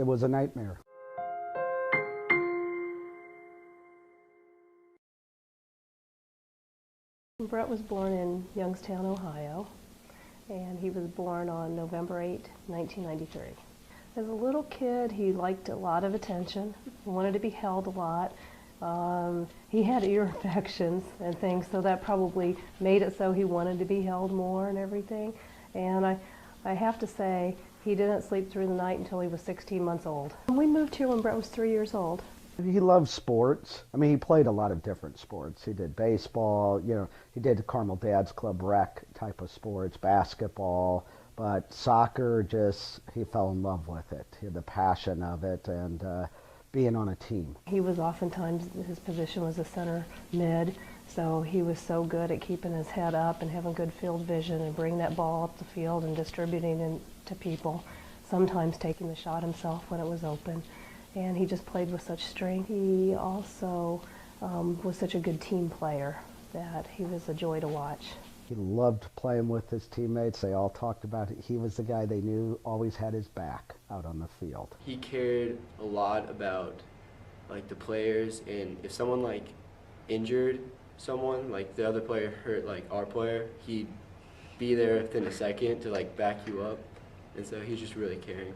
It was a nightmare. Brett was born in Youngstown, Ohio, and he was born on November 8, 1993. As a little kid, he liked a lot of attention. He wanted to be held a lot. He had ear infections and things, so that probably made it so he wanted to be held more and everything. And I have to say, he didn't sleep through the night until he was 16 months old. We moved here when Brett was 3 years old. He loved sports. I mean, he played a lot of different sports. He did baseball, he did Carmel Dad's Club rec type of sports, basketball, but soccer, he fell in love with it. He had the passion of it and being on a team. He was oftentimes, his position was a center mid, so he was so good at keeping his head up and having good field vision and bringing that ball up the field and distributing it to people, sometimes taking the shot himself when it was open. And he just played with such strength. He also was such a good team player that he was a joy to watch. He loved playing with his teammates. They all talked about it. He was the guy they knew always had his back out on the field. He cared a lot about the players, and if someone injured someone, the other player hurt our player, he'd be there within a second to back you up, and so he's just really caring.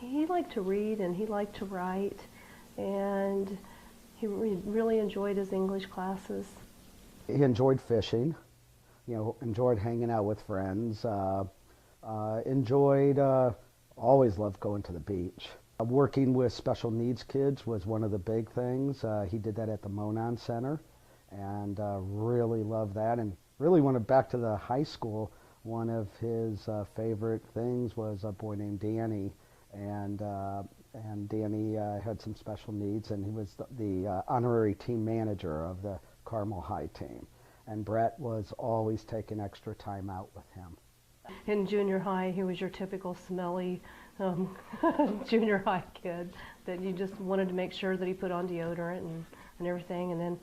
He liked to read and he liked to write, and he really enjoyed his English classes. He enjoyed fishing, enjoyed hanging out with friends, always loved going to the beach. Working with special needs kids was one of the big things. He did that at the Monon Center and really loved that, and really went back to the high school. One of his favorite things was a boy named Danny. And Danny had some special needs, and he was the honorary team manager of the Carmel High team. And Brett was always taking extra time out with him. In junior high, he was your typical smelly junior high kid that you just wanted to make sure that he put on deodorant and everything. And then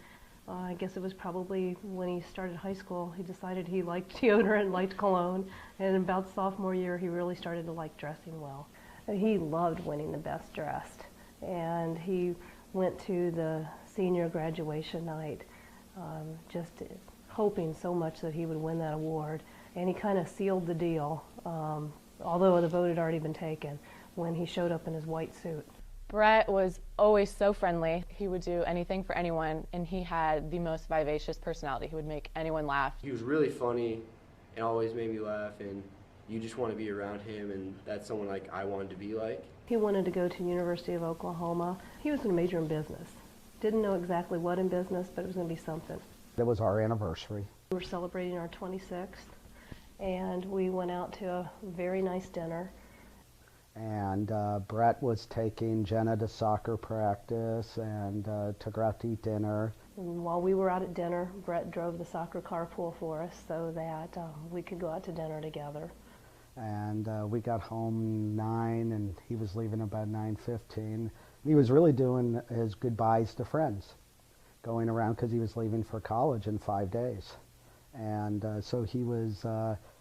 I guess it was probably when he started high school, he decided he liked deodorant, liked cologne, and about sophomore year, he really started to like dressing well. He loved winning the best dressed, and he went to the senior graduation night just hoping so much that he would win that award, and he kind of sealed the deal, although the vote had already been taken, when he showed up in his white suit. Brett was always so friendly. He would do anything for anyone, and he had the most vivacious personality. He would make anyone laugh. He was really funny and always made me laugh, and you just want to be around him, and that's someone I wanted to be like. He wanted to go to University of Oklahoma. He was going to major in business. Didn't know exactly what in business, but it was going to be something. It was our anniversary. We were celebrating our 26th, and we went out to a very nice dinner. And Brett was taking Jenna to soccer practice and took her out to eat dinner. And while we were out at dinner, Brett drove the soccer carpool for us so that we could go out to dinner together. And we got home 9, and he was leaving about 9:15. He was really doing his goodbyes to friends, going around because he was leaving for college in 5 days. And so he was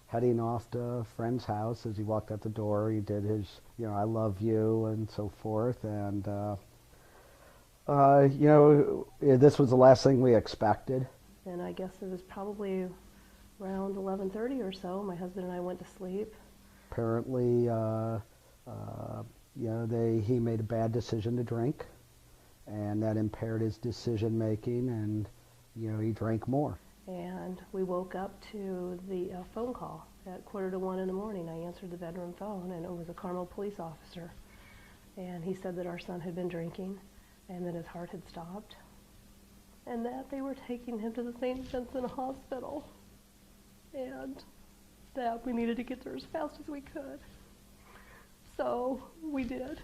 heading off to a friend's house. As he walked out the door, he did his, I love you and so forth. And, this was the last thing we expected. And I guess it was probably around 11:30 or so. My husband and I went to sleep. Apparently, he made a bad decision to drink, and that impaired his decision making, and he drank more. And we woke up to the phone call at 1:45 in the morning. I answered the bedroom phone, and it was a Carmel police officer. And he said that our son had been drinking, and that his heart had stopped, and that they were taking him to the St. Vincent Hospital, and that we needed to get there as fast as we could. So we did.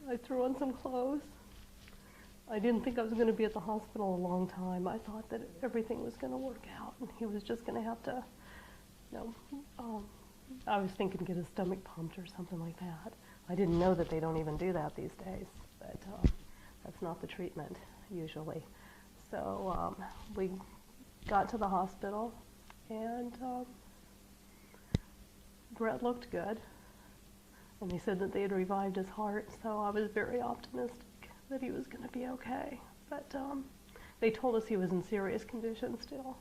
I threw on some clothes. I didn't think I was going to be at the hospital a long time. I thought that everything was going to work out, and he was just going to have to, I was thinking get his stomach pumped or something like that. I didn't know that they don't even do that these days, but that's not the treatment usually. So we got to the hospital, and Brett looked good. And they said that they had revived his heart, so I was very optimistic that he was going to be okay. But they told us he was in serious condition still.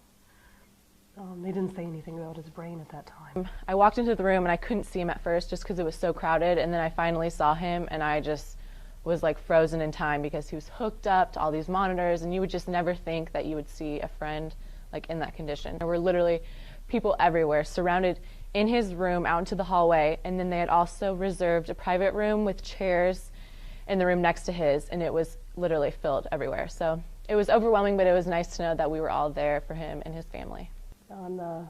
They didn't say anything about his brain at that time. I walked into the room and I couldn't see him at first just because it was so crowded, and then I finally saw him and I just was like frozen in time because he was hooked up to all these monitors, and you would just never think that you would see a friend like in that condition. There were literally people everywhere surrounded in his room out into the hallway, and then they had also reserved a private room with chairs in the room next to his, and it was literally filled everywhere. So it was overwhelming, but it was nice to know that we were all there for him and his family. On the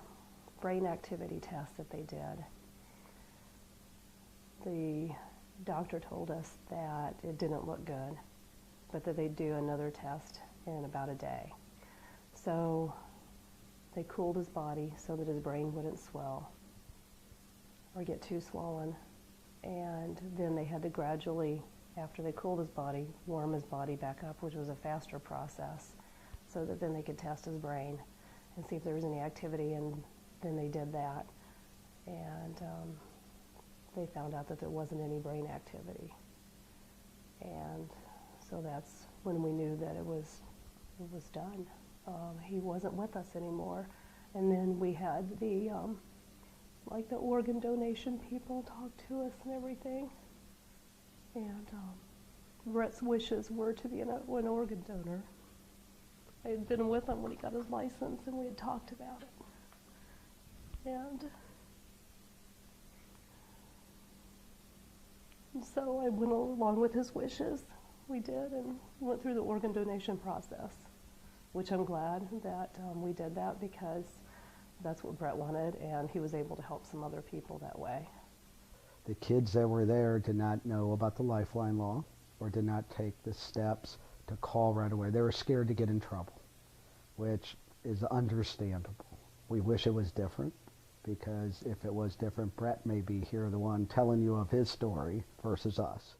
brain activity test that they did, the doctor told us that it didn't look good, but that they'd do another test in about a day. So they cooled his body so that his brain wouldn't swell or get too swollen. And then they had to gradually, after they cooled his body, warm his body back up, which was a faster process, so that then they could test his brain and see if there was any activity, and then they did that. And they found out that there wasn't any brain activity. And so that's when we knew that it was done. He wasn't with us anymore. And then we had the like the organ donation people talk to us and everything. And Brett's wishes were to be an organ donor. I had been with him when he got his license, and we had talked about it. And so I went along with his wishes. We did, and went through the organ donation process, which I'm glad that we did that, because that's what Brett wanted, and he was able to help some other people that way. The kids that were there did not know about the Lifeline Law or did not take the steps to call right away. They were scared to get in trouble, which is understandable. We wish it was different, because if it was different, Brett may be here, the one telling you of his story versus us.